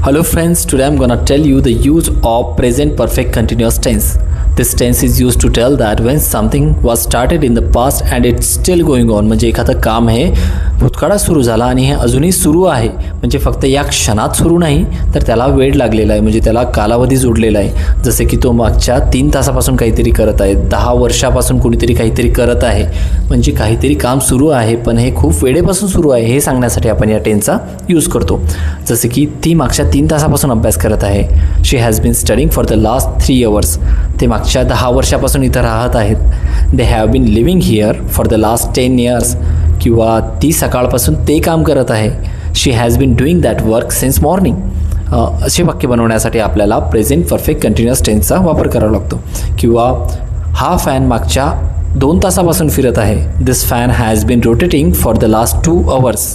Hello friends, today I'm gonna tell you the use of present perfect continuous tense. This tense is used to tell that when something was started in the past and it's still going on. म्हणजे एखादं काम हे भूतकाळात सुरू झालं आणि हे अजूनही सुरू आहे, म्हणजे फक्त या क्षणात सुरू नाही तर त्याला वेळ लागलेला आहे, म्हणजे त्याला कालावधी जोडलेला आहे. जसे की तो मागच्या 3 तासापासून काहीतरी करत आहे, 10 वर्षापासून कुणीतरी काहीतरी करत आहे, म्हणजे काहीतरी काम सुरू आहे पण हे खूप वेळेपासून सुरू आहे हे सांगण्यासाठी आपण या टेन्सचा यूज करतो. जसे की ती मागच्या 3 तासापासून अभ्यास करत आहे. She has been studying for the last 3 hours. ते मागच्या 10 वर्षापासून इथं राहत आहेत. They have been living here for the last 10 years. किंवा ती सकाळपासून ते काम करत आहे. She has been doing that work since morning. असे वाक्य बनवण्यासाठी आपल्याला प्रेझेंट परफेक्ट कंटिन्युअस टेन्सचा वापर करावा लागतो. किंवा हा फॅन मागच्या 2 तासापासून फिरत आहे. This fan has been rotating for the last 2 hours.